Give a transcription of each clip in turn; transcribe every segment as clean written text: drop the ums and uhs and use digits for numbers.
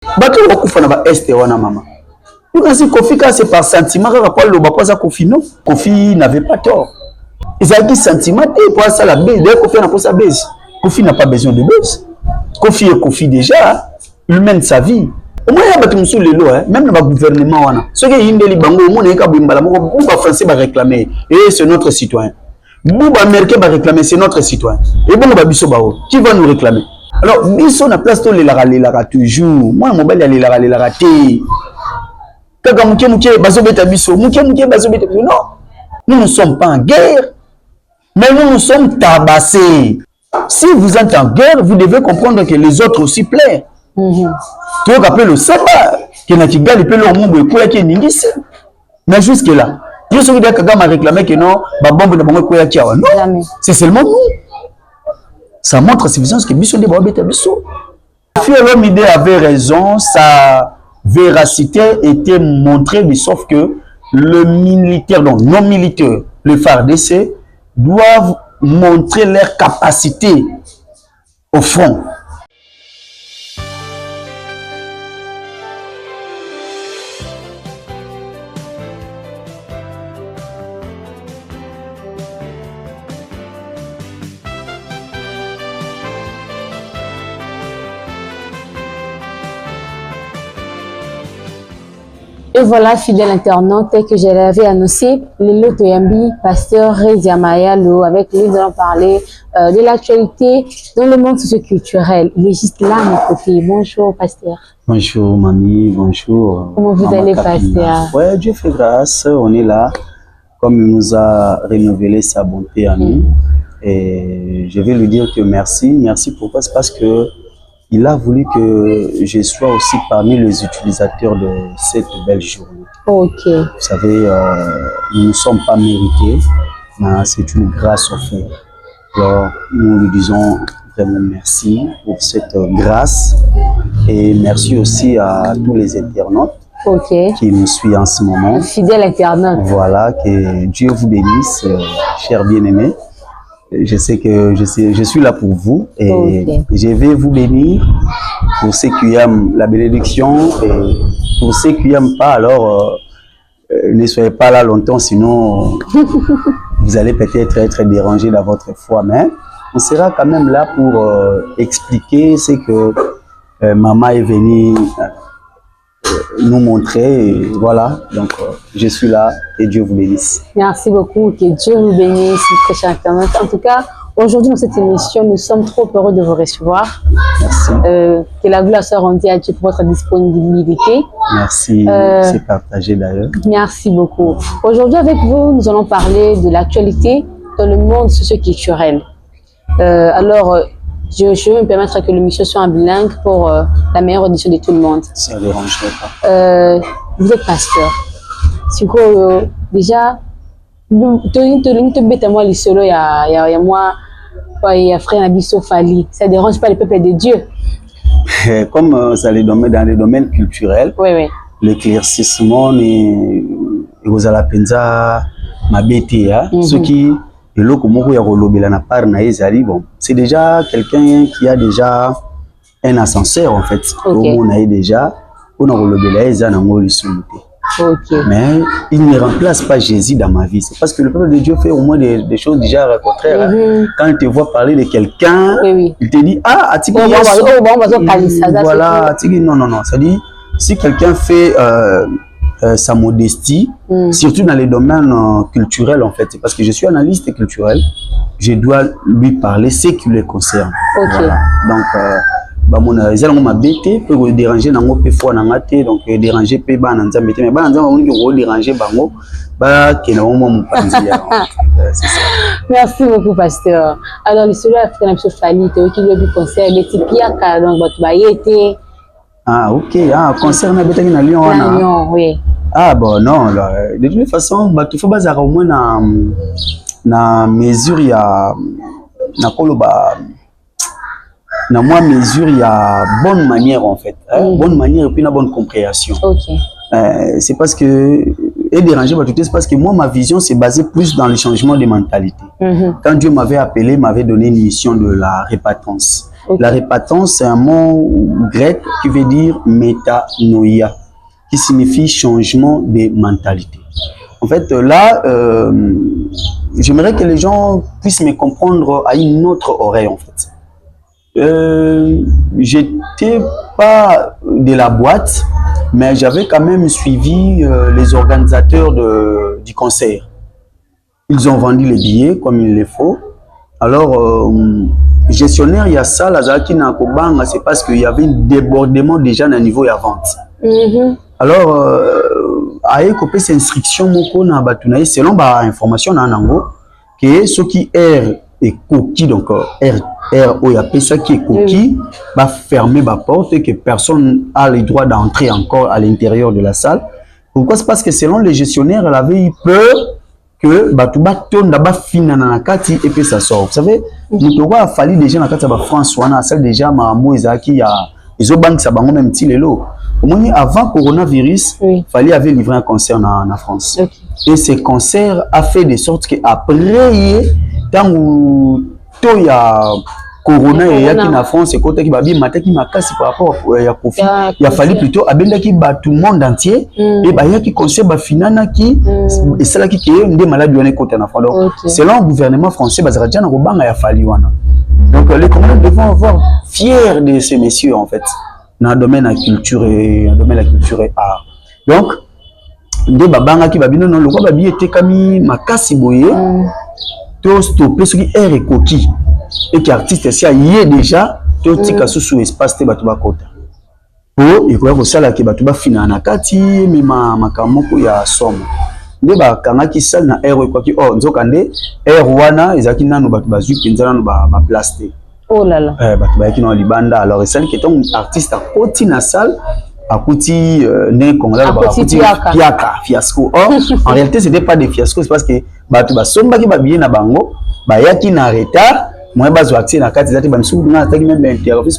Bato bakufa na ba este wana mama. Parce que Kofi c'est par sentiment que le bapasa Kofi non. Kofi n'avait pas tort. Ils avaient dit sentiment pour ça la baisse. D'ailleurs Kofi n'a pas sa baisse. Kofi n'a pas besoin de baisse. Kofi est Kofi déjà. Il mène sa vie. Au moins il y a battu sur les lois. Même le gouvernement wana. Ce qui est indéli bango au monde est kaboumbala. Bouba français va réclamer. Et c'est notre citoyen. Bouba américain va réclamer. C'est notre citoyen. Et bon babiso bao. Qui va nous réclamer? Alors biso na place to les lara toujours. Moi mon bel les lara té. Kaka muke bazobeta biso. Muke bazobeta biso. Non. Nous ne sommes pas en guerre. Mais nous sommes tabassés. Si vous êtes en guerre, vous devez comprendre que les autres aussi plaît. Tu vois qu'après le sabbat, que na kigali pe le monde ko yaki ningisi. Mais jusque là, Dieu se dit que Kagame a réclamé que non, ba bombe na bango ko yaki awa. Non. C'est seulement nous. Ça montre suffisance que biso de babeta biso. L'homme idée avait raison, sa véracité était montrée, mais sauf que le militaire, donc non militaires, le FARDC, doivent montrer leur capacité au front. Et voilà, fidèle internaute, que je l'avais annoncé, Lelo Toyambi, pasteur Rezia Mayalo, avec lui nous allons parler de l'actualité dans le monde socioculturel. Il est juste là à mon côté. Bonjour, pasteur. Bonjour, mamie, bonjour. Comment vous allez, pasteur? Ouais, Dieu fait grâce, on est là, comme il nous a renouvelé sa bonté à nous. Et je vais lui dire que merci. Merci pourquoi? C'est parce que il a voulu que je sois aussi parmi les utilisateurs de cette belle journée. Ok. Vous savez, nous ne sommes pas mérités, mais c'est une grâce offerte. Alors, nous lui disons vraiment merci pour cette grâce et merci aussi à tous les internautes qui nous suivent en ce moment. Fidèle internaute. Voilà, que Dieu vous bénisse, chers bien-aimés. Je sais que je suis là pour vous et je vais vous bénir pour ceux qui aiment la bénédiction et pour ceux qui n'aiment pas, alors ne soyez pas là longtemps, sinon vous allez peut-être être dérangé dans votre foi, mais on sera quand même là pour expliquer ce que maman est venue nous montrer, et voilà, donc je suis là et Dieu vous bénisse. Merci beaucoup, que Dieu vous bénisse, très cher internaute. En tout cas, aujourd'hui dans cette émission, nous sommes trop heureux de vous recevoir. Merci. Que la gloire soit rendue à Dieu pour votre disponibilité. Merci, c'est partagé d'ailleurs. Merci beaucoup. Aujourd'hui avec vous, nous allons parler de l'actualité dans le monde socio-culturel. Alors, je vais me permettre que l'émission soit en bilingue pour la meilleure audition de tout le monde. Ça ne dérangerait pas. Vous êtes pasteur. Si déjà, ça ne dérange pas le peuple de Dieu. Comme ça les domaines, dans les domaines culturels, l'éclaircissement vous allez penser ma bêtise, ce qui c'est déjà quelqu'un qui a déjà un ascenseur en fait. On a déjà mais il ne remplace pas Jésus dans ma vie. C'est parce que le peuple de Dieu fait au moins des choses déjà contraires. Quand il te voit parler de quelqu'un, il te dit ah, voilà, non, ça dit si quelqu'un fait sa modestie, surtout dans les domaines culturels en fait, c'est parce que je suis analyste culturel, je dois lui parler ce qui le concerne. Voilà. Donc ils allons m'embêter pour déranger dans mon foi n'angate, donc déranger pe ba nanza mbete mais ba nanza on dit déranger bango ba kena mon panzia. C'est ça. Merci beaucoup pasteur. Alors l'histoire africaine sur Fali qui lui conseille les tipiaka donc votre bayete. Ah ok, ah concernant betaki na Lyon wana. Lyon, oui. Ah bon non là, de toute façon bah il faut bazara au moins na mesure ya na koloba na moi mesure il y a bonne manière en fait, bonne manière et puis une bonne compréhension. C'est parce que et déranger c'est parce que moi ma vision c'est basé plus dans le changement de mentalité. Quand Dieu m'avait appelé, m'avait donné une mission de la repentance. Okay. La repentance, c'est un mot grec qui veut dire métanoïa, qui signifie changement de mentalité. En fait, là, j'aimerais que les gens puissent me comprendre à une autre oreille, en fait. J'étais pas de la boîte, mais j'avais quand même suivi les organisateurs du concert. Ils ont vendu les billets comme il le faut. Alors, gestionnaire, il y a ça, la Zaki Nakobanga, c'est parce qu'il y avait un débordement déjà à niveau de la vente. Alors, à écouter ces instructions, selon l'information, que ce qui est coquille, donc R ça qui est coquille, va fermer la porte et que personne n'a le droit d'entrer encore à l'intérieur de la salle. Pourquoi? C'est parce que selon les gestionnaires, elle avait eu peur que Batouba tourne là-bas finalement et puis ça sort. Vous savez, il a fallu déjà dans la France, on a celle déjà, Mahamou Ezaki, il y a les autres banques, ça va même petit lélo. Au moins, avant coronavirus, il fallait avoir livré un concert en France. Okay. Et ce concert a fait de sorte qu'après, tant où il y a Corona et il y a en France, c'est côté qui va bien, matin qui m'a cassé par rapport à Kofi. Il a fallu plutôt abenda qui bat tout le monde entier et bah il y a qui concert bah finana qui et c'est là qui est des malades du côté en France. Donc selon le gouvernement français, bah Zaradjan Robanga il a fallu wana. Donc les Congolais devront avoir fiers de ces messieurs en fait dans le domaine de la culture et art. Donc des babanga qui va bien non le roi babi était kami makasi boye to stopper ce qui est coquille. Et que l'artiste si y est déjà tout tika sous espace te batuba kota po ikoya ko sala ke batuba fina na kati mi makamoko ya somo nde ba kanga ki sala na air ko ki oh nzoka nde air wana ezaki nanu batuba zwi penza nanu ba plaster oh là là batuba ki no libanda alors esali que ton artiste a koti na salle akuti né congolais ba akuti piaka fiasco or en réalité c'était pas des fiascos c'est parce que batuba somba ki ba bien na bango ba yaki na retard. Moi, je suis actif dans la carte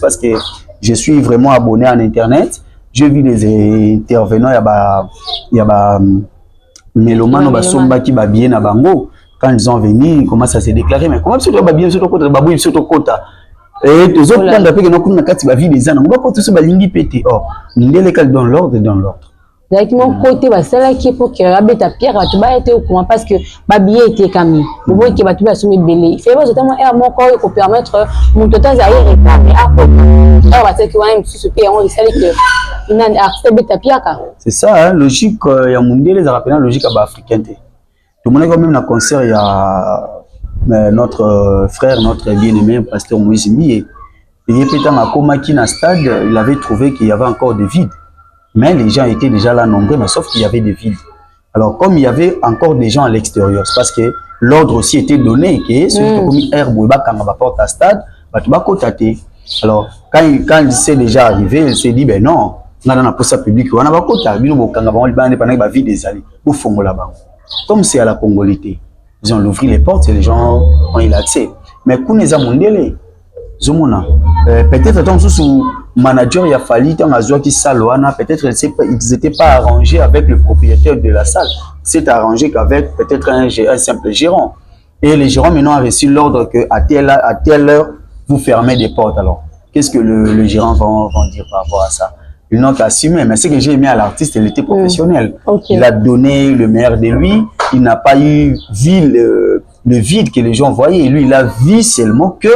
parce que je suis vraiment abonné en Internet. Je vis des intervenants, il y a Mélomane, qui va bien à Bango. Quand ils ont venu, ils commencent à se déclarer. Mais comment ça va bien sur ton côté? Babou, sur ton côté. Et les autres, quand on a fait que nous avons carte, vie des ans, on va pas tout ça, l'ingui pété. Or, nous les dans l'ordre et dans l'ordre. Directement côté basala qui pour que rabé ta pierre tu vas être au courant parce que babier était cami au moins qui va tout assumer belé c'est pas totalement air mon corps pour permettre mon total d'ailleurs réparer à quoi alors va que même si ce pays on sait que une artiste beta pierre c'est ça hein, logique il y a mondial les rappelants logique à africain tout le monde quand même dans concert il y a notre frère notre bien-aimé pasteur Moïse Mbié il était dans la coma qui dans stade il avait trouvé qu'il y avait encore des vides. Mais les gens étaient déjà là nombreux, mais sauf qu'il y avait des vides. Alors, comme il y avait encore des gens à l'extérieur, c'est parce que l'ordre aussi était donné, que celui qui a commis herbe, quand on va porter à stade, tu vas cotater. Alors, quand il s'est déjà arrivé, il s'est dit, ben non, on a dans la poste publique, on va cotater, quand on va vide des allées, au fond là-bas. Comme c'est à la congolité, ils ont ouvert les portes et les gens ont eu l'accès. Mais quand les amondés, peut-être sous manager il a fallu qui saloana peut-être ils n'étaient pas arrangés avec le propriétaire de la salle c'est arrangé qu'avec peut-être un simple gérant et les gérants maintenant ont reçu l'ordre que à telle heure vous fermez des portes. Alors qu'est-ce que le gérant va dire par rapport à ça? Ils n'ont qu'à assumer, mais ce que j'ai aimé à l'artiste, il était professionnel. Il a donné le meilleur de lui, il n'a pas vu le vide que les gens voyaient, et lui il a vu seulement que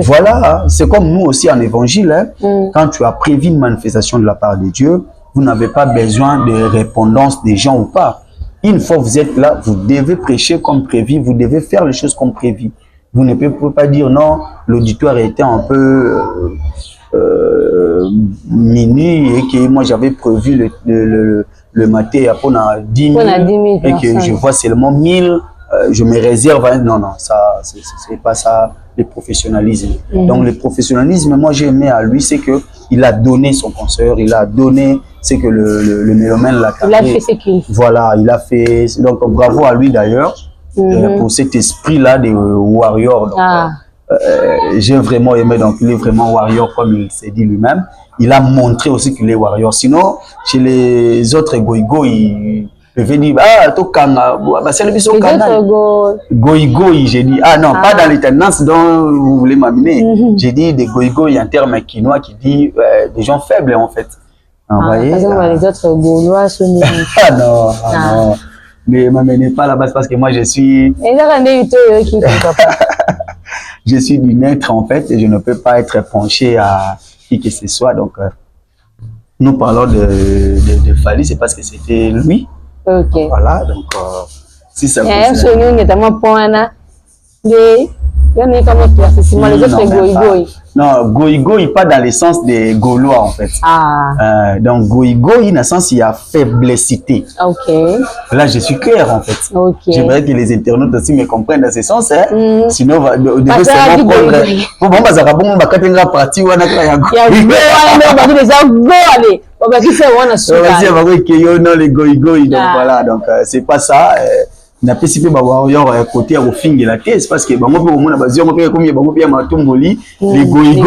voilà, c'est comme nous aussi en évangile, hein, quand tu as prévu une manifestation de la part de Dieu, vous n'avez pas besoin de répondance des gens ou pas. Une fois que vous êtes là, vous devez prêcher comme prévu, vous devez faire les choses comme prévu. Vous ne pouvez pas dire non, l'auditoire était un peu minus et que moi j'avais prévu le matin pour 10 000 et que je vois seulement 1000. Je me réserve. Non, ça, c'est pas ça le professionnalisme. Donc, le professionnalisme, moi, j'ai aimé à lui, c'est qu'il a donné son concert, il a donné, c'est que le mélomane l'a il a fait ce qu'il faut. Voilà, il a fait. Donc, bravo à lui d'ailleurs, pour cet esprit-là de warrior. Donc, j'ai vraiment aimé, donc, il est vraiment warrior, comme il s'est dit lui-même. Il a montré aussi qu'il est warrior. Sinon, chez les autres goïgo, Je vais dire, ah, to kanga, c'est le biso kanga. Goï, j'ai dit, ah non, pas dans les tendances dont vous voulez m'amener. J'ai dit des goï en termes quinois qui dit des gens faibles en fait. Vous voyez? Par exemple, les autres Gaulois sont. Ah non, non. Mais m'amenez pas là-bas parce que moi je suis. Je suis du naître en fait et je ne peux pas être penché à qui que ce soit. Donc, nous parlons de Fally, c'est parce que c'était lui. Ok. Voilà, donc si ça vous les autres non, goï, pas dans le sens des Gaulois en fait. Donc goï, dans le sens il y a faiblessité. Ok. Là, je suis clair en fait. Okay. J'aimerais que les internautes aussi me comprennent dans ce sens. Hein. Sinon, on devait seulement prendre. Bon, ça va bon, on partie ou on a les goï. Donc voilà, donc c'est pas ça. Na pesi pe ba côté au fin de la thèse parce que bango pe mona bazio mo pe comme bango pe matomboli les goï.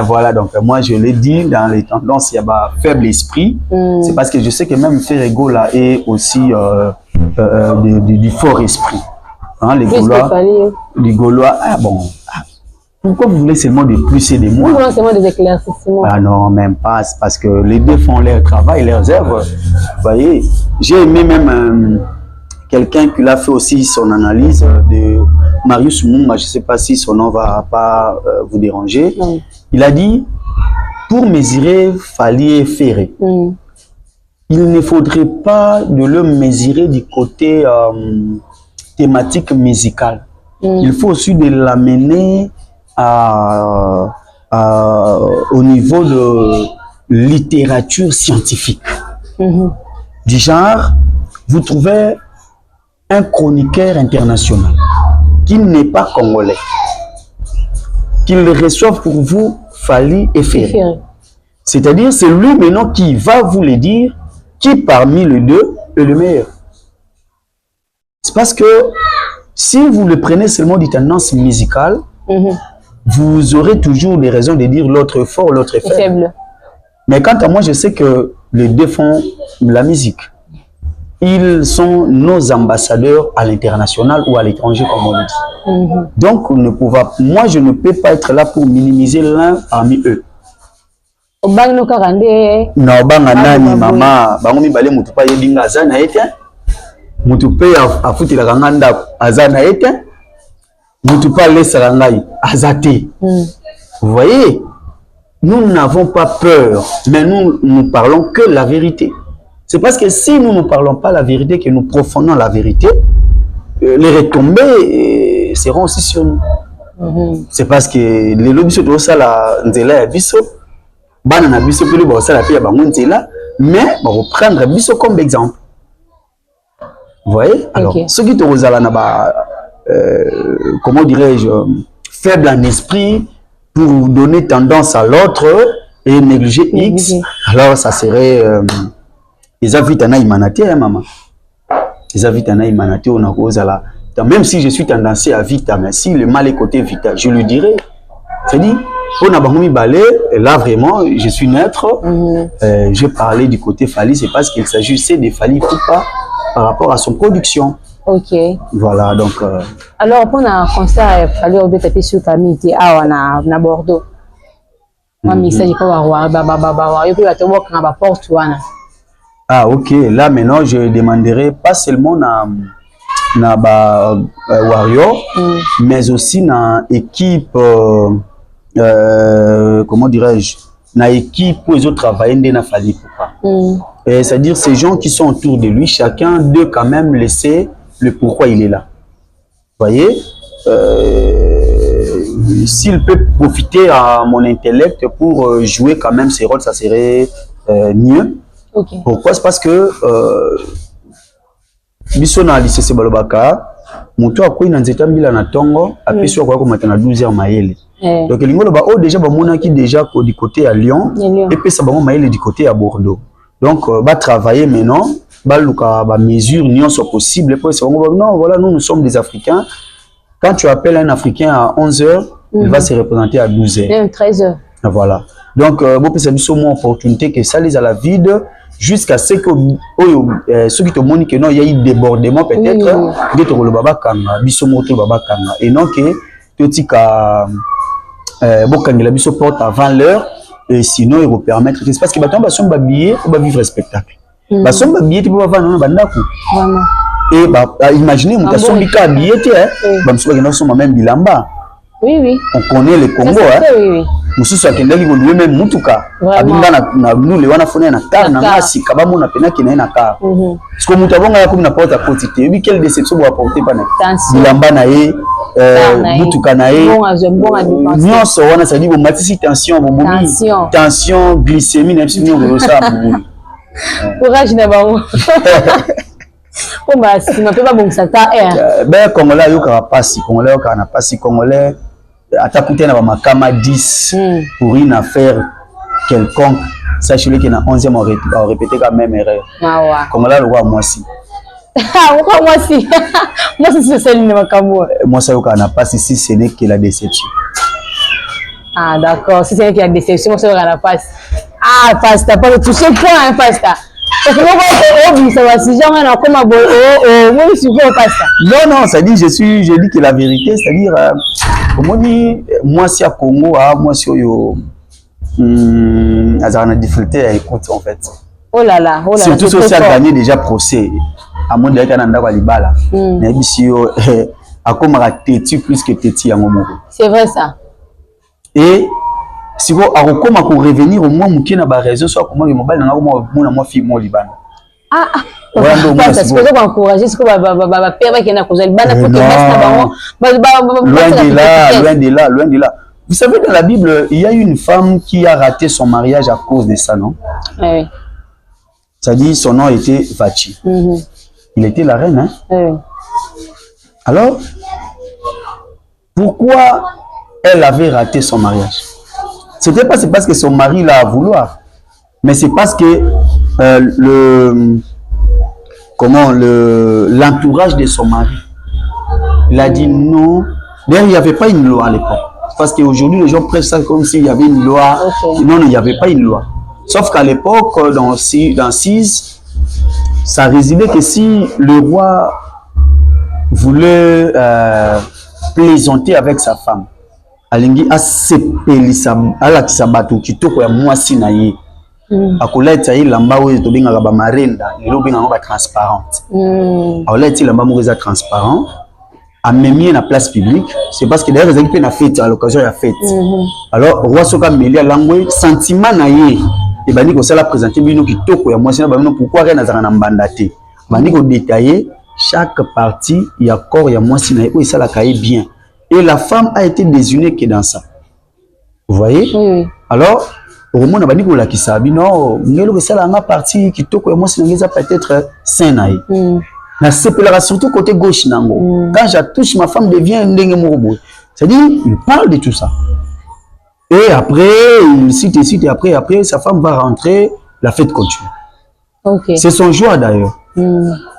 Voilà, donc moi je l'ai dit dans les tendances il y a ba faible esprit. C'est parce que je sais que même Ferrego là est aussi du fort esprit. Hein, les Gaulois, ah bon. Pourquoi vous voulez seulement de plus et de moins? Pourquoi seulement des éclaircissements? Ah non, même pas, c'est parce que les deux font leur travail, leurs œuvres. Vous voyez, j'ai aimé même quelqu'un qui l'a fait aussi son analyse de Marius Mouma, je ne sais pas si son nom va pas vous déranger. Il a dit, pour mesurer Fally et Ferré, il ne faudrait pas de le mesurer du côté thématique musicale. Il faut aussi de l'amener au niveau de littérature scientifique. Du genre, vous trouvez un chroniqueur international qui n'est pas congolais, qu'il reçoive pour vous Fally et Ferré. C'est-à-dire, c'est lui maintenant qui va vous le dire qui parmi les deux est le meilleur. C'est parce que si vous le prenez seulement des tendances musicales, vous aurez toujours des raisons de dire l'autre est fort, l'autre est faible. Mais quant à moi, je sais que les deux font la musique. Ils sont nos ambassadeurs à l'international ou à l'étranger, comme on le dit. Donc, moi, je ne peux pas être là pour minimiser l'un parmi eux. Non, banganani, maman, bangomi bale mutupa yedinga azana ete, mutupe afuti la kanganda azana ete, mutupa lesa rangai azate. Vous voyez, nous n'avons pas peur, mais nous parlons que la vérité. C'est parce que si nous ne parlons pas la vérité, que nous profondons la vérité, les retombées seront aussi sur nous. C'est parce que les lobbies sont ça la nzela biso, banana biso pili ba ça la pia bango nzela, mais on va prendre biso comme exemple. Vous voyez? Alors, ceux qui te rozala na ba comment dirais-je, faible en esprit pour donner tendance à l'autre et négliger X, alors ça serait ils invitent à Naïmanaté, maman. Ils invitent à Naïmanaté, on a là. Même si je suis tendancé à Vita, mais si le mal est côté Vita, je lui dirais. C'est-à-dire, on a Bangomi Balé, là vraiment, je suis neutre. Je parlais du côté Fally, c'est parce qu'il s'agissait de Fally Ipupa par rapport à son production. Ok. Voilà, donc. Alors, pour un concert, il fallait ouvrir tapis sur Camille, à Bordeaux. Moi, je ne pas porte. Ah, ok. Là, maintenant, je demanderai pas seulement na Wario, mais aussi na équipe, comment dirais-je, na équipe où ils ont travaillé dans Fally Ipupa. C'est-à-dire ces gens qui sont autour de lui, chacun d'eux quand même laisser le pourquoi il est là. Vous voyez, s'il peut profiter à mon intellect pour jouer quand même ses rôles, ça serait mieux. Pourquoi? C'est parce que Bissona lycée Sebalobaka, moto akoyi na nzeta mbila na tongo, apesi akoya ko matana 12h maele. Donc lingolo ba o déjà ba monaki déjà du côté à Lyon et puis ça ba maele du côté à Bordeaux. Donc va travailler maintenant, ba luka ba mesure nion soit possible pour ça non voilà nous sommes des Africains. Quand tu appelles un Africain à 11h, il va se représenter à 12h. Même 13h. Voilà. Donc bon c'est une opportunité que ça les à la vide. jusqu'à ce que ceux qui te montrent que non, il y a eu débordement peut-être, que tu le baba kanga, biso moto baba kanga, et non que tu tika bokangela biso porte avant l'heure, et sinon il va permettre parce que baton bason ba billet ou ba vivre spectacle. Bason ba billet pour ba vendre bandako. Vraiment. Et bah imaginez mon tason bika billet bah monsieur ba son même bilamba. Oui, oui. On connaît le Congo, hein. Oui, oui. Nous sommes même Mutuka. Nous les wana fone na car na ngasi kabamo na pena kina na car. Parce que mutabonga ya na porte à porte. Oui, quelle déception va apporter pas na. Bilamba na ye, Mutuka na ye. Nyonso wana ça dit bon matisi tension bon bomi. Tension, glycémie na psimi on ça bomi. Courage na ba. Oh bah si ma peut pas bon ça ta air. Ben Congolais yo ka passi, Congolais yo ka na passi Congolais. Attaquer na makama 10 pour une affaire quelconque, sachez-le qu'il y a 11e on répéter quand même erreur. Comme là le roi moi si. Moi si. Moi c'est celle de makamo. Moi ça n'a pas si ce n'est que la déception. Ah d'accord, si c'est que la déception, moi ça n'a pas. Ah pasta pas toucher point hein pasta. Parce que moi ça va si jamais on comme moi je suis pasta. Non, ça dit je dis que la vérité, c'est-à-dire comment dit moi si à Congo moi si yo azana difficulté à écouter en fait. Oh là là. Surtout si on a gagné déjà procès à mon d'ailleurs nanda kwa libala. Na bisi yo akoma teti plus que teti ya ngomoko. C'est vrai ça. Et si vous akoma ko revenir au moins muki na ba réseau soit comment le mobile na moi fille moi libana. Parce que vous encourager ce que va père qui na cause libana pour que loin de là. Vous savez dans la Bible, il y a une femme qui a raté son mariage à cause de ça, non? Oui. Ça dit son nom était Vachi. Il était la reine, hein? Oui. Alors, pourquoi elle avait raté son mariage? C'était pas parce que son mari l'a à vouloir, mais c'est parce que l'entourage de son mari, il a dit non. D'ailleurs, il n'y avait pas une loi à l'époque. Parce qu'aujourd'hui, les gens prêchent ça comme s'il y avait une loi. Non, il n'y avait pas une loi. Sauf qu'à l'époque, dans 6, ça résidait que si le roi voulait plaisanter avec sa femme, alingi asepelisa alakisa bato kitoko ya mwasi na ye akoleta ye lamba oyo tobengaka ba marenda lelo bengaka ba transparente akoleta lamba moko eza transparent amemi na place publique, c'est parce que d'ailleurs ils ont une fête à l'occasion de la fête. Alors roi soka meli alangwe sentiment na ye et bani ko sala présenter bino kitoko ya mwasi na bano pourquoi rien nazana na mbandate bani ko détailler chaque partie ya corps ya mwasi na ye ou ça la caille bien. Et la femme a été désignée que dans ça. Vous voyez? Alors, au moment où on a dit que ça, non, c'est la partie qui toque moi, c'est peut-être sain. La séparation surtout côté gauche nango. Quand je touche ma femme devient un dingue morobo. C'est-à-dire, il parle de tout ça. Et après, il cite et après, sa femme va rentrer, la fête continue. C'est son joie d'ailleurs.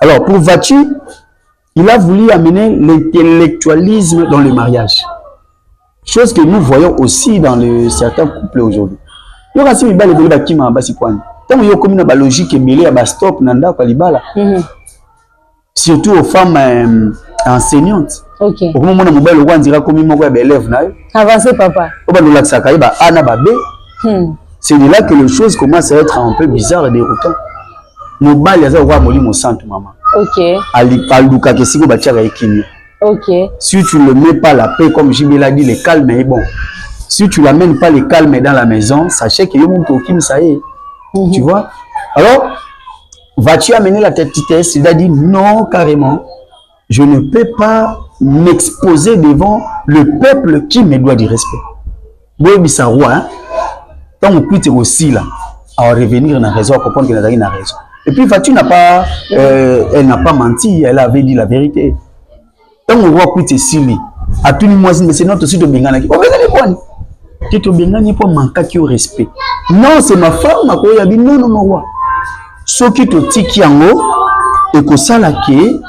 Alors, pour Vachi, il a voulu amener l'intellectualisme dans le mariage. Chose que nous voyons aussi dans certains couples aujourd'hui. Il y a aussi des gens qui ont des tant il y a comme une logique et mêlée à stop nanda kwa libala. Surtout aux femmes enseignantes. Au moment où mobile on dira comme une moko élève na. Avancez papa. On va nous laxer kaiba ana babé. C'est de là que les choses commencent à être un peu bizarres et déroutantes. Mobile ya za roi molimo santo maman. Alipaluka que si vous battez si tu ne mets pas la paix, comme JB l'a dit, le calme est bon. Si tu n'amènes pas le calme dans la maison, sachez que ça y est. Tu vois? Alors, vas-tu amener la petitesse? Il a dit non, carrément. Je ne peux pas m'exposer devant le peuple qui me doit du respect. Oui, ça roi, hein? Tant on peut aussi là, à revenir dans la raison, à comprendre qu'il a une raison. Et puis Fatou n'a pas, elle n'a pas menti, elle avait dit la vérité. Tant on voit que Sili, à tout le monde, c'est notre site de Bengana qui, oh, tu te Bengana pour manquer au respect. Non, c'est ma femme, ma cour, dit non, roi. Ce qui te tiki en haut, et que ça la qui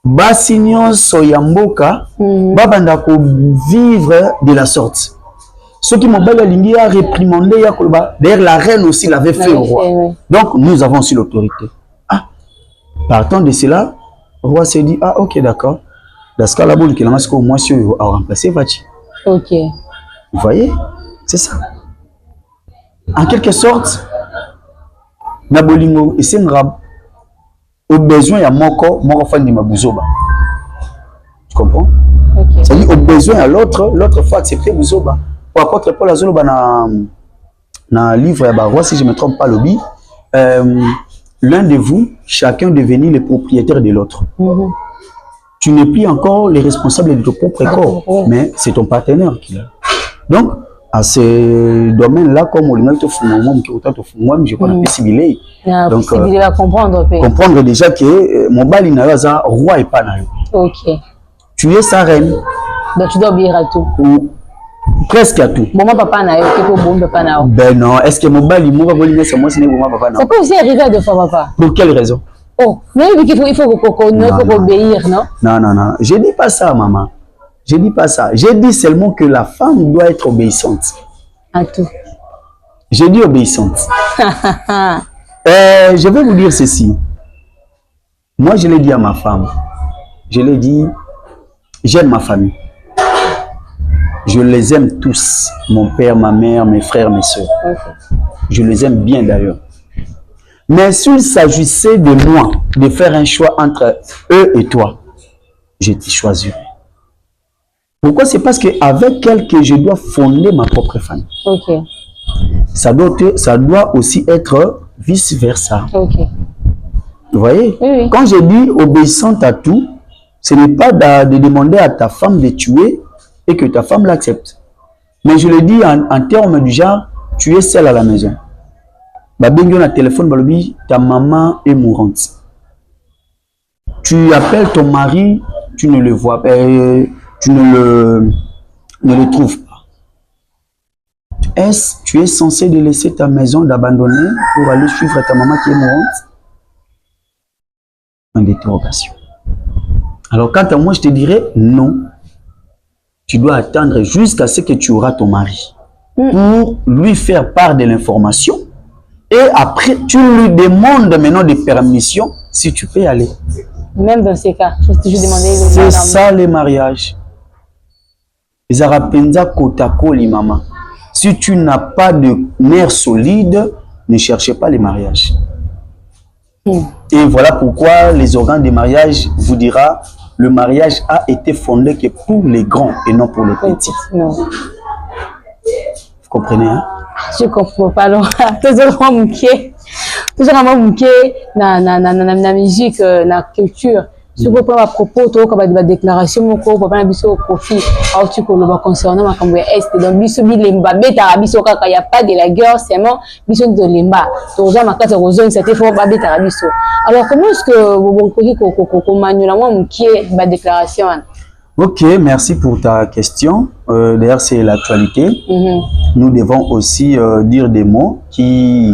Bassignon Soyamboka, babanda ko vivre de la sorte. Ce qui mobile alingi a réprimandé, d'ailleurs la reine aussi l'avait fait au roi. Donc nous avons aussi l'autorité. Ah, partant de cela, le roi s'est dit, ah ok d'accord. Dans ce cas là, il a au moins à remplacer Vachi. Ok. Vous voyez, c'est ça. En quelque sorte, Nabolingo et Sengrab au besoin à Moko fan de Mabuzoba. Tu comprends? Okay. C'est-à-dire au besoin à l'autre faut accepter Buzoba. Pour apporter Paul Azoloba dans le livre à roi, si je ne me trompe pas, lobby, l'un de vous, chacun devenir le propriétaire de l'autre. Tu n'es plus encore les responsables de ton propre corps, mais c'est ton partenaire qui l'a. Donc, à ce domaine-là, comme on l'a dit, je connais pas ciblé. Donc, comprendre déjà que mon bal il a roi et pas naïf. Ok. Tu es sa reine. Donc tu dois obéir à tout. Ou presque à tout. Maman papa naïf, papa naïf. Ben non, est-ce que mon bal il m'a volé c'est moi c'est maman papa naïf. Ça peut aussi arriver à deux fois papa. Pour quelle raison? Oh, mais il faut obéir, non? Non. Je dis pas ça, maman. Je dis pas ça. J'ai dit seulement que la femme doit être obéissante. À tout. J'ai dit obéissante. Je vais vous dire ceci. Moi, je l'ai dit à ma femme. Je l'ai dit, j'aime ma famille. Je les aime tous. Mon père, ma mère, mes frères, mes soeurs. Okay. Je les aime bien d'ailleurs. Mais s'il s'agissait de moi, de faire un choix entre eux et toi, je te choisirais. Pourquoi? C'est parce qu'avec elle que je dois fonder ma propre famille. Ok. Ça doit aussi être vice-versa. Ok. Vous voyez? Oui. Quand je dis obéissante à tout, ce n'est pas de demander à ta femme de tuer et que ta femme l'accepte. Mais je le dis en termes du genre, tu es seule à la maison. Babengi na téléphone balobi, ta maman est mourante. Tu appelles ton mari, tu ne le vois pas, tu ne le trouves pas. Est-ce que tu es censé de laisser ta maison, d'abandonner pour aller suivre ta maman qui est mourante? Une interrogation. Alors quant à moi, je te dirais non. Tu dois attendre jusqu'à ce que tu auras ton mari pour lui faire part de l'information. Et après, tu lui demandes maintenant des permissions si tu peux y aller. Même dans ces cas, je te demandais. C'est ça les mariages. Les Arapenza Kotakoli, maman. Si tu n'as pas de nerfs solides, ne cherchez pas les mariages. Et voilà pourquoi les organes de mariage vous dira le mariage a été fondé que pour les grands et non pour les petits. Non. Vous comprenez, hein? Je comprends pas, Laura. Toujours na musique, na culture. Si vous prenez à propos, tu as des déclarations, vous avez un profit, tu peux concernant ma cambouille est. Donc, biso bilemba, beta biso kaka, il n'y a pas de la guerre, c'est moi, biso de lemba. Donc, ma carte rosone, c'était fort, beta biso. Alors, comment est-ce que vous pouvez que ma déclaration? Ok, merci pour ta question. D'ailleurs, c'est l'actualité. Nous devons aussi dire des mots qui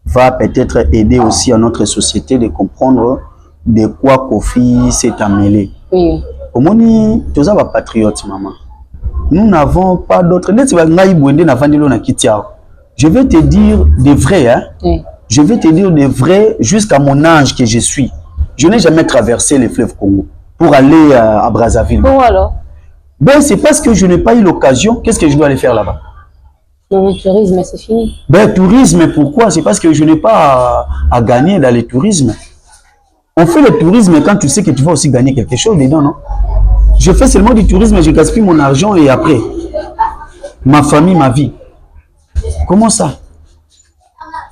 vont peut-être aider aussi à notre société de comprendre de quoi Kofi s'est amêlé. Oui. Au moins, tous les patriotes, maman. Nous n'avons pas d'autres. Je vais te dire des vrais, hein? Oui. Je vais te dire des vrais jusqu'à mon âge que je suis. Je n'ai jamais traversé le fleuve Congo pour aller à Brazzaville. Bon alors? Ben, c'est parce que je n'ai pas eu l'occasion. Qu'est-ce que je dois aller faire là-bas? Le tourisme, c'est fini. Ben, tourisme, pourquoi? C'est parce que je n'ai pas à gagner dans le tourisme. On fait le tourisme quand tu sais que tu vas aussi gagner quelque chose dedans, non? Je fais seulement du tourisme, je gaspille mon argent et après, ma famille, ma vie. Comment ça?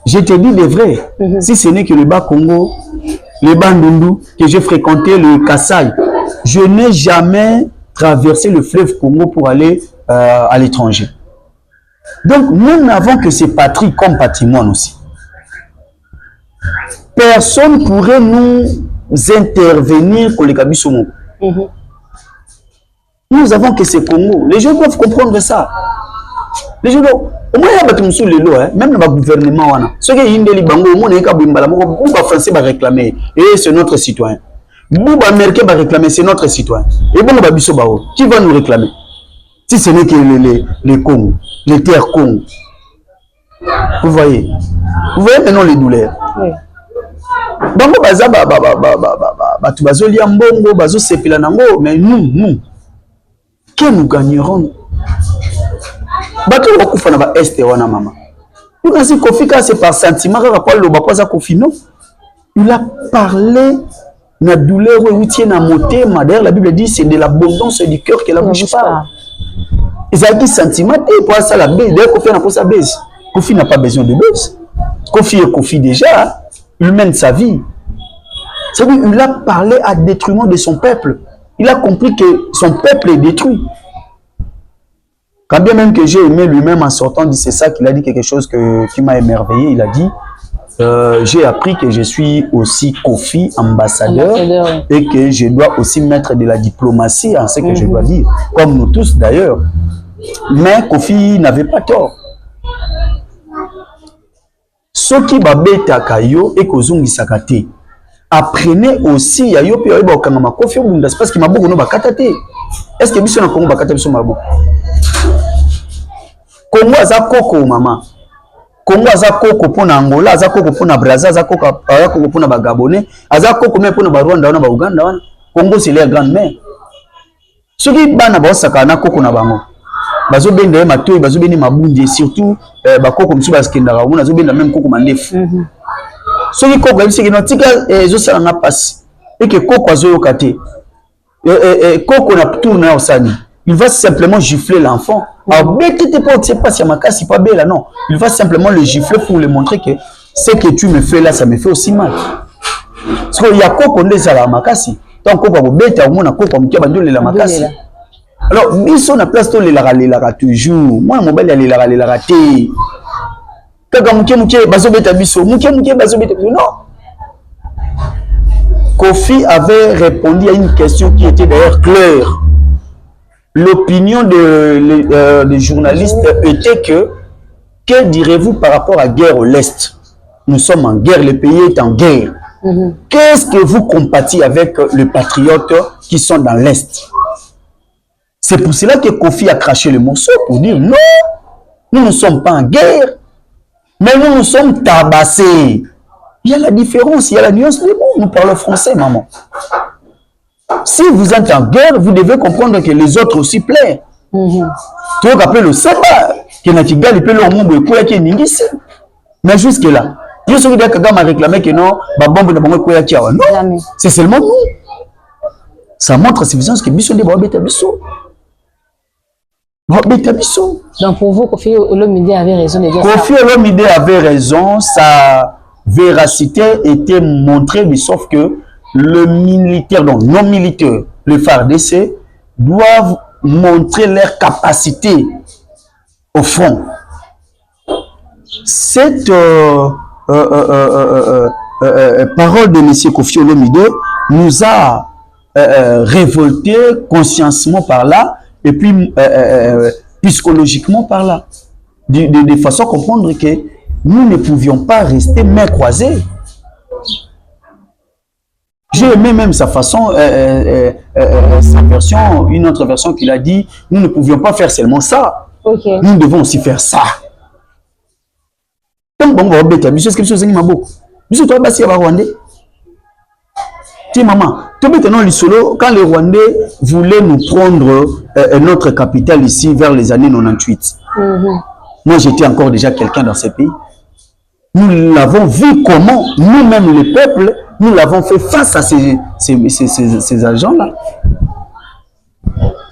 Je te dis de vrai. Si ce n'est que le Bas-Congo, le Bandundu, que j'ai fréquenté, le Kassai, je n'ai jamais traversé le fleuve Congo pour aller à l'étranger. Donc, nous n'avons que ces patries comme patrimoine aussi. Personne ne pourrait nous intervenir pour les Kabysomo. Nous avons que ces Congo. Les gens doivent comprendre ça. Les gens doivent... Au moins, il y a des gens même dans le gouvernement. Ceux qui ont des bango, les Français vont réclamer. Et c'est notre citoyen. Les Américains vont réclamer, c'est notre citoyen. Et bon, qui va nous réclamer? Si ce n'est que les Congo, les terres Congo. Vous voyez maintenant les douleurs. Oui. Bango baza batu bazolia mbongo bazo sepela nango, mais nous que nous gagnerons? Bato bakufa na ba este wana mama. Nous ainsi kofika c'est par sentiment ka kwa loba kwa kofi non. Il a parlé na douleur où tient na motema. D'ailleurs la Bible dit c'est de l'abondance du cœur que la bouche parle. Ils ont dit sentiment pour ça la baisse. D'ailleurs Kofi n'a pas sa baisse. Kofi n'a pas besoin de baisse. Kofi est Kofi déjà. Il mène sa vie. C'est-à-dire il a parlé à détriment de son peuple. Il a compris que son peuple est détruit. Quand bien même que j'ai aimé lui-même en sortant, c'est ça qu'il a dit quelque chose qui m'a émerveillé. Il a dit, j'ai appris que je suis aussi Kofi, ambassadeur, et que je dois aussi mettre de la diplomatie en ce que je dois dire. Comme nous tous d'ailleurs. Mais Kofi n'avait pas tort. Ce qui va bêta kayo et kozungi sakate. Apprenez aussi yayo pe yoba okangama Kofi obunda parce que maboko no bakata te. Est-ce que biso na Congo bakata biso maboko? Congo aza koko mama. Congo aza koko pona Angola, aza koko pona Brazza, aza koko pona ba Gabonais, aza koko même pona ba Rwanda wana ba Uganda wana. Congo c'est leur grand-mère. Ce qui bana ba osaka na koko na bango. Bazo benda ye matoyi, bazo benda mabundi surtout ba koko msu baskendaka on zo benda même koko mandefu. Ce qui koko c'est que notika zo sala na passe et que koko azo yokate. Koko na tourne na osani. Il va simplement gifler l'enfant. Alors, c'est pas si ma casse, c'est pas belle, non. Il va simplement le gifler pour lui montrer que ce que tu me fais là, ça me fait aussi mal. Parce qu'il y a quoi qu'on est à la makasi. Tant qu'on va vous bête, on a quoi comme qui va donner la makasi. Alors, ils sont à place de l'ela toujours. Moi, mon bel l'ela raté. Quand mouké bazo bête abisso, mouké bazo bête abisso, non. Kofi avait répondu à une question qui était d'ailleurs claire. L'opinion des journalistes était que direz-vous par rapport à la guerre au l'Est? Nous sommes en guerre, le pays est en guerre. Qu'est-ce que vous compatiez avec les patriotes qui sont dans l'Est? C'est pour cela que Kofi a craché le morceau pour dire non, nous ne sommes pas en guerre, mais nous sommes tabassés. Il y a la différence, il y a la nuance. Mais bon, nous parlons français, maman. Si vous êtes en guerre, vous devez comprendre que les autres aussi plairent. Tu vois qu'après le sabbat, que Natigal peut le monde qui est mais jusque là, je suis d'accord Kagame a réclamé que non, bombe de bombe non, c'est seulement nous. Ça montre à suffisance que Bissot de Babeta Bissot. Donc pour vous, Kofi Olomide avait raison de dire ça. Kofi Olomide avait raison, sa véracité était montrée, mais sauf que le militaire, donc non militaires, le FARDC, doivent montrer leur capacité au front. Cette parole de M. Kofi Olomide nous a révolté consciemment par là et puis psychologiquement par là. De façon à comprendre que nous ne pouvions pas rester mains croisées. J'ai aimé même sa façon, sa version, une autre version qu'il a dit, nous ne pouvions pas faire seulement ça. Okay. Nous devons aussi faire ça. Donc, bon, on va bêter. Monsieur, est-ce que vous avez ma boucle? Monsieur, toi, si va Rwandais. Tiens, maman, tu bêtes non, solo, quand les Rwandais voulaient nous prendre notre capitale ici vers les années 98. Moi, j'étais encore déjà quelqu'un dans ce pays. Nous l'avons vu comment, nous-mêmes, les peuples, nous l'avons fait face à ces agents-là.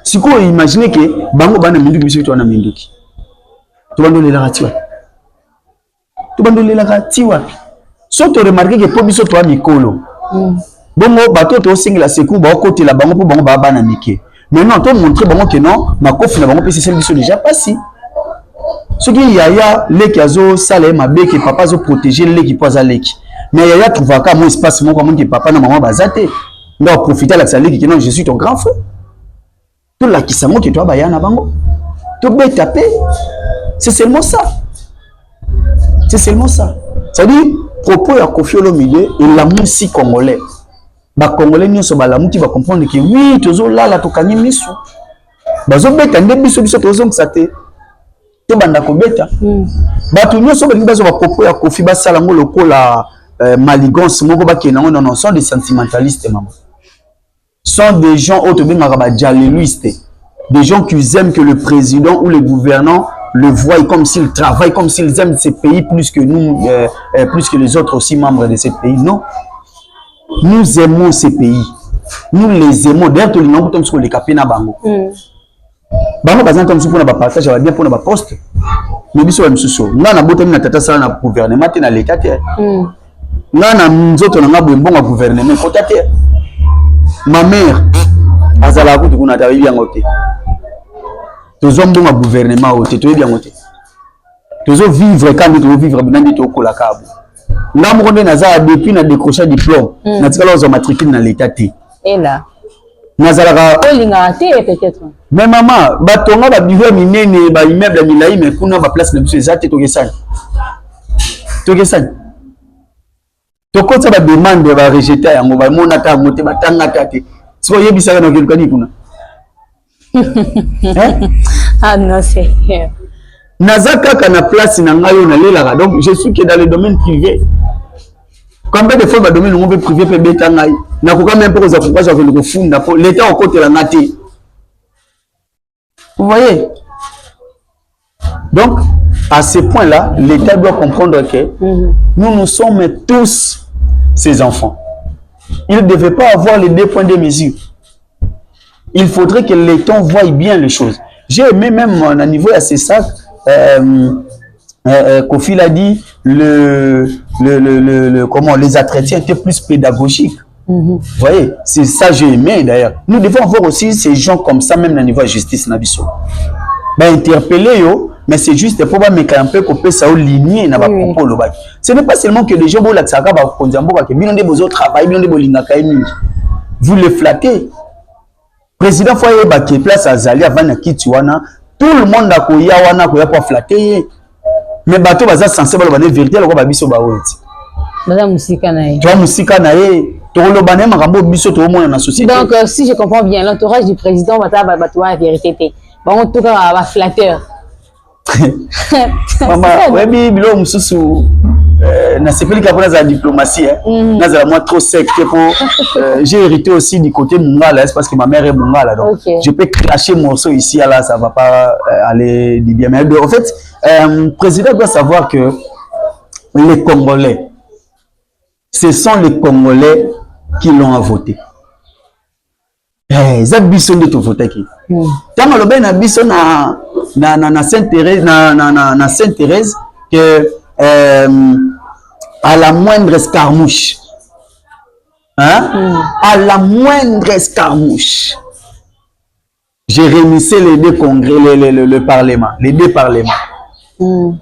Si vous imaginez que Bango Bana Minduki, monsieur, tu en as Minduki. Tu vas donner la ratiwa. Tu vas donner la ratiwa. Si tu remarques que pour biso toi Mikolo. Bongo bateau to singla sekou ba côté la bango pour bango ba bana mike. Maintenant tu montrer bango que non, ma kofi na bango c'est celle biso déjà passé. Ce qui yaya les kazo sale ma be que papa zo protéger les qui poza leki. Mais yaya trouva ka mon espace mon comme que papa na maman bazate. Non profiter la sale que non je suis ton grand frère. Tout la qui samo que toi ba yana bango. Tu peux taper. C'est seulement ça. C'est seulement ça. Ça dit propos à Kofi Olomide et l'amour si congolais. Ba congolais nous sommes l'amour qui va comprendre que oui, toujours là la tokani misu. bazobeta nde biso tozongisa te tobanda kobeta bato nyonso balingi bazwa bapropos ya Kofi basala yango lokola maligance moko bakende yango non sont des sentimentalistes maman, sont des gens autres bengaka badialeluiste, des gens qui aiment que le président ou le gouvernant le voient comme s'ils travaillent, comme s'ils aiment ce pays plus que nous, plus que les autres aussi membres de ce pays. Non, nous aimons ce pays, nous les aimons. D'ailleurs, tout le monde comme sur les capina bango. Bango bazan comme pour na ba partage va bien pour na ba poste. Mais biso ba msusu. Nga na botem na tata sala na gouvernement te na l'état te. Nga na nzoto na ngabo mbonga gouvernement ko tata. Ma mère azala ko tukuna ta bibi yango te. Tozo mbonga gouvernement o te to bibi yango te. Tozo vivre quand tu vivre binandi to kola kabo. Nga mo konde na za depuis na décrocher diplôme. Na tikala zo matricule na l'état te. Et là nazalaka peut-être mais maman batonga ba bureau minene ba immeuble milai mais kuna ba place na biso ezate tokesani tokotsa ba demande ba rejeter yango ba mona ta mote batanga tate so yebisaka na kelukani kuna ah non c'est nazaka kana place na ngayo na lelaka donc je suis que dans le domaine privé. Combien de fois le domaine on peut privé peut bêta ngai na ko quand même pour ça pourquoi ça veut le funda pour l'état au côté la ngati. Vous voyez? Donc à ce point là l'état doit comprendre que nous sommes tous ses enfants. Il ne devait pas avoir les deux points de mesure. Il faudrait que l'état voie bien les choses. J'ai aimé même à niveau à ces sacs Kofi l'a dit, comment les entretiens étaient plus pédagogiques. Vous voyez, c'est ça que j'ai aimé d'ailleurs. Nous devons avoir aussi ces gens comme ça, même au niveau de la justice. Interpeller, mais c'est juste pour me camper qu'on peut ça lignée. Ce n'est pas seulement que les gens vont vous les flattez. Président Foyer Baki place à Zali avant de quitter tout le monde a pour flatter. Mais bateau baza censé ba la vérité la ba biso ba woti baza musika na ye toi musika na ye to lo bané makambo biso to mona na société. Donc si je comprends bien l'entourage du président bata ba bato la vérité té ba en tout cas ba flatteur maman webi bilo mususu na sepeli ka pour la diplomatie na za moi trop sec pour j'ai hérité aussi du côté mungala c'est parce que ma mère est mungala donc je peux cracher morceau ici là ça va pas aller du bien mais en fait le président doit savoir que les Congolais, ce sont les Congolais qui l'ont voté. Ils ont besoin de voter qui. Tant que l'on a besoin na Sainte-Thérèse, na Sainte-Thérèse que à la moindre escarmouche, à la moindre escarmouche, j'ai réunissé les deux congrès, le parlement, les deux parlements.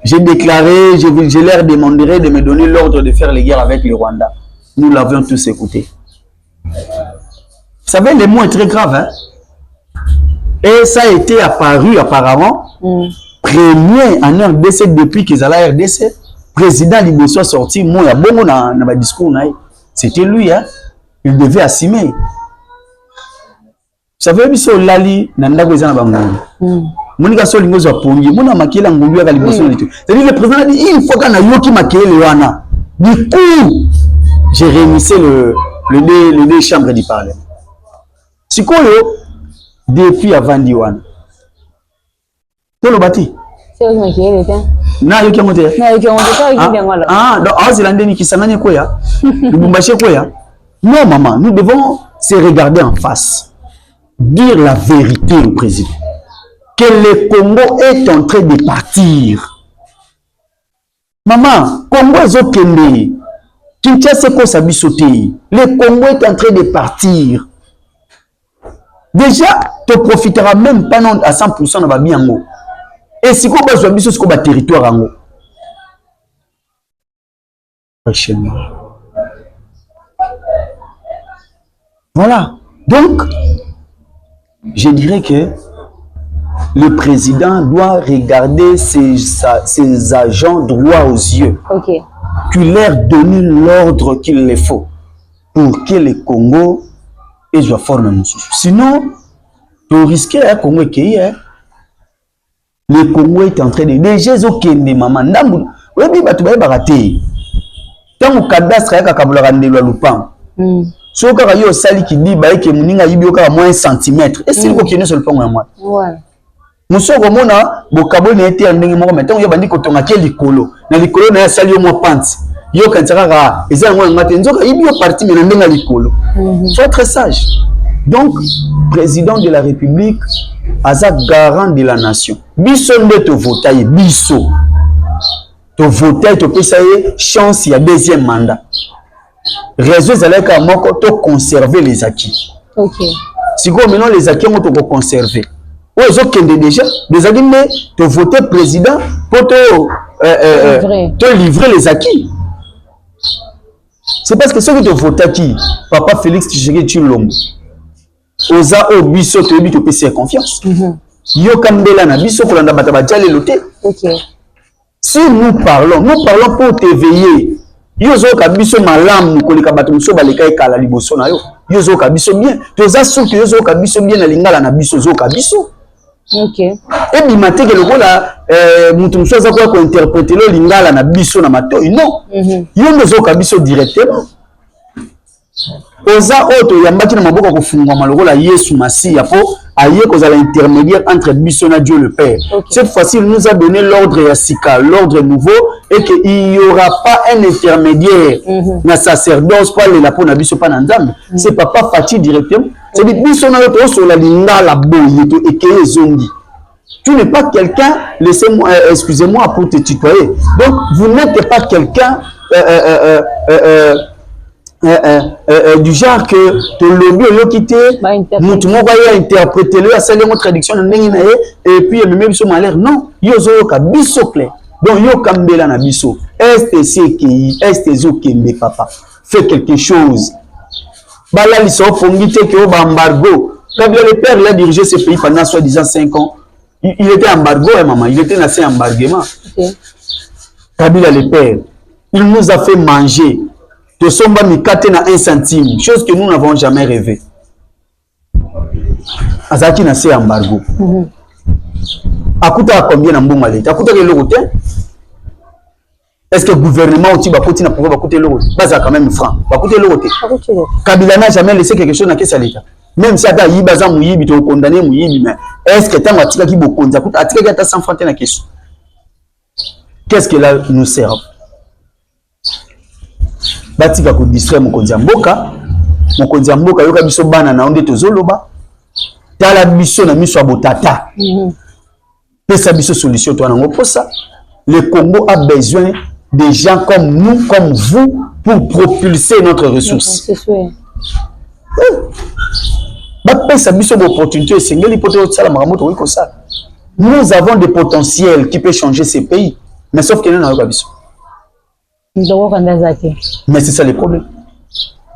J'ai déclaré, je leur demanderai de me donner l'ordre de faire les guerres avec le Rwanda. Nous l'avions tous écouté. Vous savez, le mot est très grave. Hein? Et ça a été apparu apparemment, premier en RDC depuis qu'ils allaient à RDC. Président Liboso a sorti, moi, il y a beaucoup dans le discours. C'était lui, hein? Il devait assumer. Vous savez, il Lali, Monika Solingo Zapongi, Mona Makela Ngulu à Liboso. C'est-à-dire le président a dit il faut qu'on ait Yoki Makela Wana. Du coup, j'ai réunissé les deux chambres du Parlement. C'est quoi depuis avant Diwan? Tout le bâti. C'est où Makela était? Na Yoki Moté. Na Yoki Moté, ça Yoki bien voilà. Ah, donc Azilande qui s'amène quoi ya? Le Bumbaché quoi ya? Non maman, nous devons se regarder en face, dire la vérité au président. Que le Congo est en train de partir. Maman, Congo est au Kende. Kinshasa ko sabi sauter. Le Congo est en train de partir. Déjà, tu ne profiteras même pas non à 100% de la biango. Et si tu as besoin de territoire, voilà. Donc, je dirais que le président doit regarder ses agents droit aux yeux. Qu'il leur donne l'ordre qu'il les faut pour que le Congo ait une forme. Sinon, Tu risques à Congo qui est. Le Congo est en train de. Déjà, ils ont des mamans. Ndambu. Oui, mais tu vas barater. Tant que cadastre est capable de rendre le lupin. Si on a un sali qui dit que Mouninga a moins 1 centimètre, est-ce qu'il faut sur le pont à moi? Ouais. Nous sommes au monde, Bokabo n'a été en démon, mais tant qu'il y a des cotons à quel licolo. Dans les colons, il y a sali au moins pant. Yo quand ça va, ils ont un matin, il y a parti, mais il y a des licolo. Faut être sage. Donc, président de la République, Azak garant de la nation. Bisson de te voter, bisso. Te voter, te payer chance, il y a deuxième mandat. Réseau Zaleka Moko, te conserver les acquis. Ok. Si vous maintenant les acquis, on te conserver. Oui, ils ont déjà. Les acquis, mais te voter président pour te livrer les acquis. C'est parce que ceux qui te votent qui, Papa Félix Tshisekedi Tshilombo, Oza o biso te bi to pese confiance. Yo kambela na biso ko landa bata ba jale loté. OK. Si nous parlons pour t'éveiller. Yo zo ka biso malamu ko lika bato muso baleka ekala liboso na yo. Yo zo ka biso bien. Toza surtout yo zo ka biso bien na lingala na biso zo ka biso. OK. Et bi mateke lokola mutu muso za ko interpréter lo lingala na biso na mato. Non. Yo zo ka biso directement. Oza auto yambaki na maboko kufungwa malokola Yesu Masia po aye kozala intermédiaire entre biso na Dieu le Père. Okay. Cette fois-ci il nous a donné l'ordre yasika, l'ordre nouveau et que il y aura pas un intermédiaire na sacerdoce pour aller la po na biso pa na nzambe. C'est papa Fati directement. C'est dit biso na auto sur la linga la boye to ekeye zongi. Tu n'es pas quelqu'un, laissez-moi excusez-moi pour te tutoyer. Donc vous n'êtes pas quelqu'un du genre que te lobby est quitté, nous tout le monde va interpréter le, à celle de traduction et puis même sur malheur. Non, yo zo ka biso clair. Donc yo kambela na biso. STCKI, STZOKMB papa. Fais quelque chose. Bala li so fongite que au embargo. Quand le père l'a dirigé ce pays pendant soi-disant 5 ans, il était embargo maman, il était assez embarguement. Kabila le père, il nous a fait manger. De somba mikate na 1 centime, chose que nous n'avons jamais rêvé. Azaki na se embargo. Akuta combien na mbongo leta? Akuta ke loko te? Est-ce que le gouvernement ou tiba koti na pouvoir bakote loko? Baza quand même franc. Bakote loko te. Kabila n'a jamais laissé quelque chose na kesa leta. Même si ata yiba za muyibi to condamner muyibi mais est-ce que tango atika ki bokonza akuta atika ki ata 100 francs na kesu? Qu'est-ce que là nous sert? Batika ko distraire mokonzi mboka yoka biso bana na onde tozoloba tala biso na miso abotata pesa biso solution to nango posa. Le Congo a besoin de gens comme nous, comme vous pour propulser notre ressource. Pesa biso opportunité sengeli poto tsala maramoto wi ko ça. Nous avons des potentiels qui peut changer ces pays mais sauf que nous na yoka biso. Mais c'est ça le problème.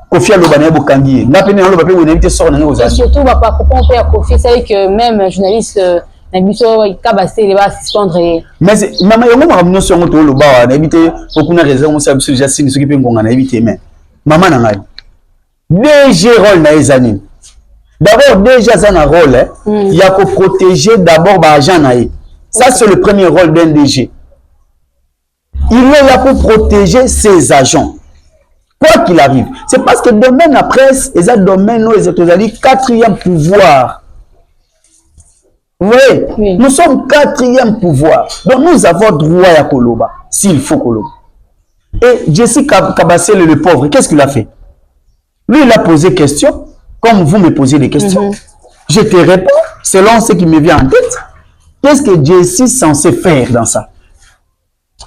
Kofi Alobana Bokangi. N'a pas de l'obé ou n'invite sort dans nos amis. Surtout, papa, pourquoi on peut Kofi, c'est que même journaliste, n'habitude, il cabasse, il va suspendre. Mais maman, il y a un moment sur notre loba, n'habite beaucoup de raisons, on s'est déjà signé ce qui peut qu'on a évité. Mais maman n'a pas. DG rôle dans les années. D'abord, déjà, ça a un rôle. Il y a qu'à protéger d'abord l'agent. Ça, c'est le premier rôle d'un DG. Il est là pour protéger ses agents. Quoi qu'il arrive. C'est parce que le domaine de la presse, et ça domaine, nous, les États-Unis, 4e pouvoir. Oui, nous sommes 4e pouvoir. Donc nous avons droit à Koloba, s'il faut Koloba. Et Jessica Kabassel, le pauvre, qu'est-ce qu'il a fait? Lui, il a posé question, comme vous me posez des questions. Je te réponds selon ce qui me vient en tête. Qu'est-ce que Jessie est censé faire dans ça?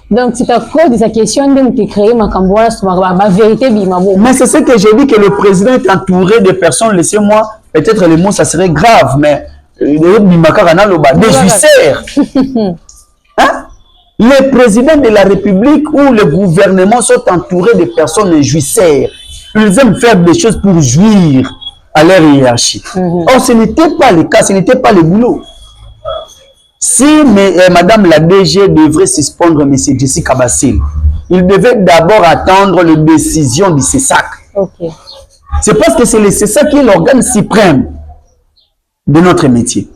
Donc, c'est à cause de sa question de nous créer ma vérité. Mais c'est ce que j'ai dit, que le président est entouré de personnes. Laissez-moi, peut-être le mot, ça serait grave, mais des juiceurs. Hein? Les présidents de la République ou le gouvernement sont entourés de personnes de juiceurs. Ils aiment faire des choses pour jouir à leur hiérarchie. Or, ce n'était pas le cas, ce n'était pas le boulot. Si Madame la DG devrait suspendre M. Jessica Kabassel, il devait d'abord attendre la décision du CESAC. Okay. C'est parce que c'est le CESAC qui est l'organe suprême. de notre métier.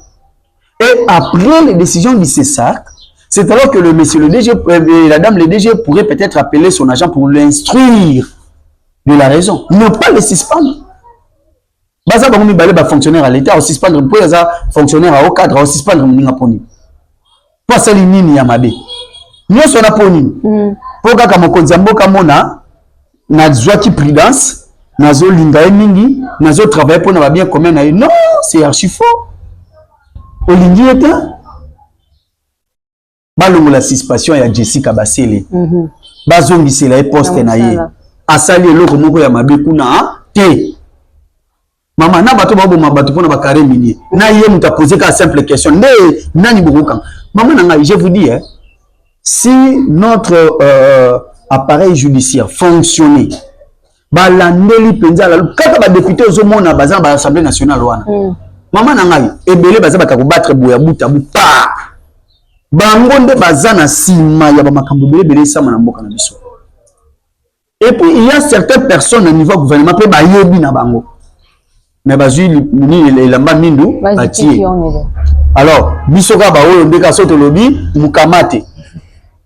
Et après les décisions du CESAC, c'est alors que le monsieur, le DG, la dame, le DG pourrait peut-être appeler son agent pour l'instruire de la raison. Ne pas le suspendre. Baza bangomi balé ba fonctionnaire à l'État, au suspendre, pour les fonctionnaires au cadre, au suspendre mninga poni. Pour ça l'inini yamabe. Nous sommes à poni. Pour kaka mokonzi mboka mona na zwaki prudence, nazo linga mingi, nazo travailler pour na bien commun na. Non, c'est archi faux. Olingi était balongo la suspicion ya Jessica Basele. Bazongi c'est la poste na ye. Asali eloko moko ya mabe kuna te. Maman na bato babo mabato pona bakare mini. Na ye muta poser ka simple question. Ne nani bokoka. Maman nanga je vous dis si notre appareil judiciaire fonctionnait balandeli penza la kaka ba député ozomona baza ba assemblée nationale wana. Maman nanga ebele baza batako battre boya buta buta. Bango nde baza na sima ya ba makambo belebele sama na mboka na biso. Et puis il y a certaines personnes au niveau gouvernement pe ba yebi na bango. Mais bazui ni lamba mindu batie. Alors bisoka ba oyo ndeka soto lobi mukamate.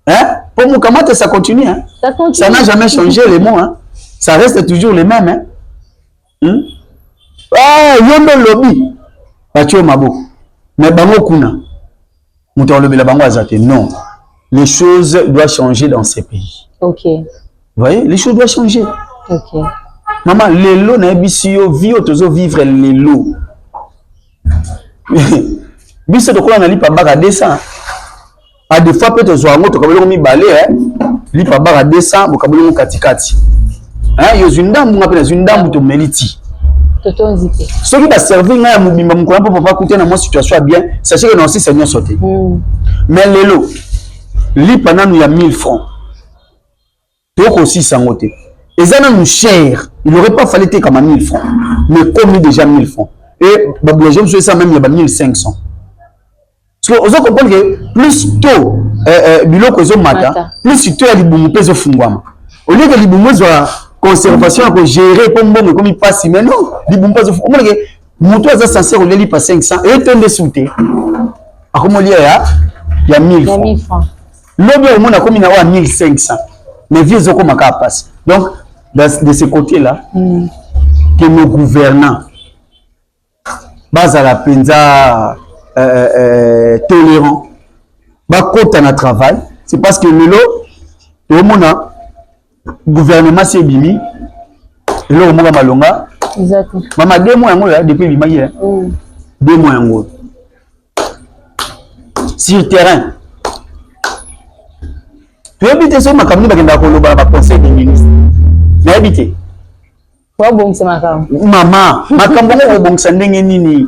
Hein? Pour mukamate ça continue hein. Ça n'a jamais changé les mots hein. Ça reste toujours les mêmes hein. Ah yondo lobi batio mabo. Mais bango kuna muto lobi la bango azate non. Les choses doivent changer dans ces pays. OK. Vous voyez, les choses doivent changer. OK. Maman, les lots na bisio vio tozo vivre les lots. Biso to kola na lipa baka 200. A des fois peut-être zo ngo to kabelo mi balé lipa baka 200 bo kabelo katikati. Hein, yo zundambu ngapela zundambu to meliti. Toto nzike. Ce qui va servir na mubimba mukona pour papa coûter na moi situation bien, sachez que non si seigneur sauter. Mais les lots lipa nanu ya 1000 francs. Toko aussi sangote. Et ça nous cher. Il n'aurait pas fallu comme à 1000 francs. Mais comme déjà 1000 francs. Et je me suis ça même il y a 1500. Parce que vous comprenez que plus tôt, biloko zo mata, plus tôt il y a des boumou peso fungwama. Au lieu que les boumou soit conservation pour gérer comme bon comme il passe mais non, les boumou peso fungwama. Vous comprenez que mouton est censé rouler li pas 500 et t'en dessouté. À comment il y a 1000 francs. L'homme au monde a comme il y a 1500. Mais vieux zo comme à passe. Donc de ce côté-là, que nos gouvernants, la penza tolérant, côté dans travail, c'est parce que le gouvernement c'est bimi, le monde malonga. Exactement. Maman 2 mois depuis bimi 2 mois sur le terrain. Tu habites sur ma caméra bakenda ko loba ba conseil des ministres. Mais habité. Quoi bon c'est ma femme. Maman, ma caméra ko bon ça ndenge nini.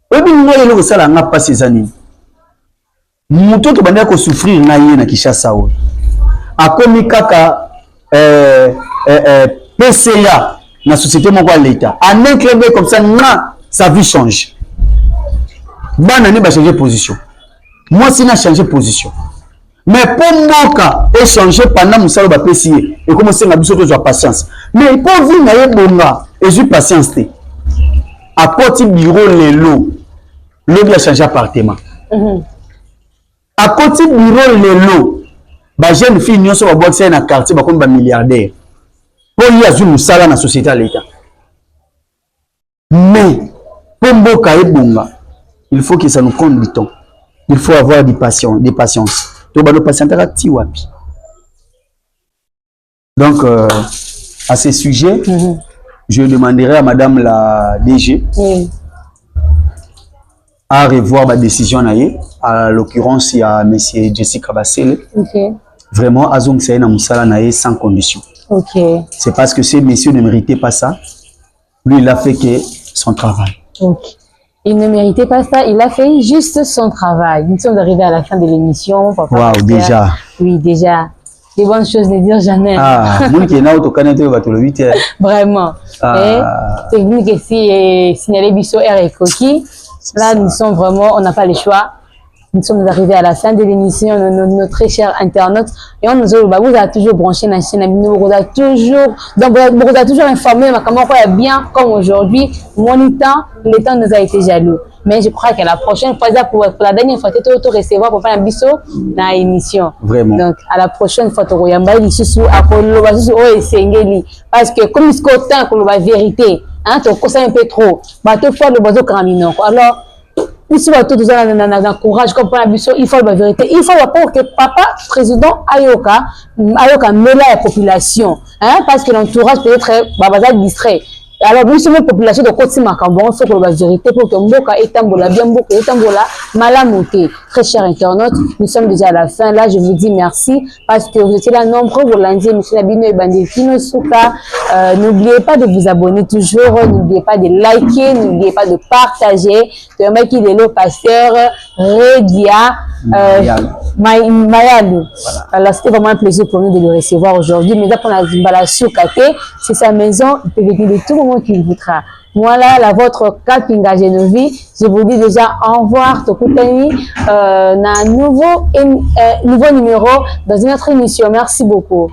Obi ngoye lo sala nga pas ces années. Muto to banda ko souffrir na ye na Kinshasa o. Akomi kaka PCA na société moko à l'état. En un club comme ça sa vie change. Bana ne ba changer position. Moi si na changer position. Mais pour Moka échanger pendant Moussalo ba PCA et comme c'est na biso to patience. Mais pour vous na bonga et j'ai patience té. À côté bureau les lots. L'eau doit changer appartement. À côté bureau les lots. Ba jeune fille n'y so ba boxer na quartier ba comme ba milliardaire. Pour y a une sala na société à l'état. Mais pour Moka et bonga, il faut que ça nous compte du temps. Il faut avoir des patience. Donc, à ce sujet, je demanderai à Madame la DG à revoir ma décision. À l'occurrence, il y a M. Jessica Basele. Vraiment, Azong Saïna Moussala Naye sans condition. C'est parce que ces messieurs ne méritaient pas ça. Lui, il a fait que son travail. Il ne méritait pas ça, il a fait juste son travail. Nous sommes arrivés à la fin de l'émission. Waouh, déjà. Oui, déjà. Les bonnes choses ne dire jamais. Ah, mon qui est là, le 8. Vraiment. Technique ici, signalé Bisso R et Koki. Là, nous sommes vraiment, on n'a pas le choix. Nous sommes arrivés à la fin de l'émission, nos très chers internautes. Et on nous a toujours branché dans la chaîne, vous a toujours informé, comment on est bien comme aujourd'hui. Le temps nous a été jaloux. Mais je crois que la prochaine fois, pour la dernière fois, tu vas recevoir pour faire un bisou dans l'émission. Vraiment. Donc, à la prochaine fois, tu vas parce que comme il y a la vérité, hein, tu as un peu trop. Tu fais le bateau caramino. Alors, si tu as courage, comme il faut la vérité. Il faut que papa, président Ayoka, mêle la population. Hein, parce que l'entourage peut être distrait. Alors, nous sommes une population de côté Macambon, il faut que la vérité pour que Mboka Etambola, bien Mboka Etambola, Malamoté. Très chers internautes, nous sommes déjà à la fin. Là, je vous dis merci parce que vous étiez là nombreux. Vous l'avez dit, M. Nabino et Bandekino Souka. N'oubliez pas de vous abonner toujours. N'oubliez pas de liker. N'oubliez pas de partager. De mettre le pasteur Redia Mayalou. Alors, c'était vraiment un plaisir pour nous de le recevoir aujourd'hui. Mais après, on a Zimbala Soukate. C'est sa maison. Il peut venir de tout moment qu'il voudra. Voilà, la votre Kapinga Genovi. Je vous dis déjà au revoir, Tokutani, un nouveau numéro dans une autre émission. Merci beaucoup.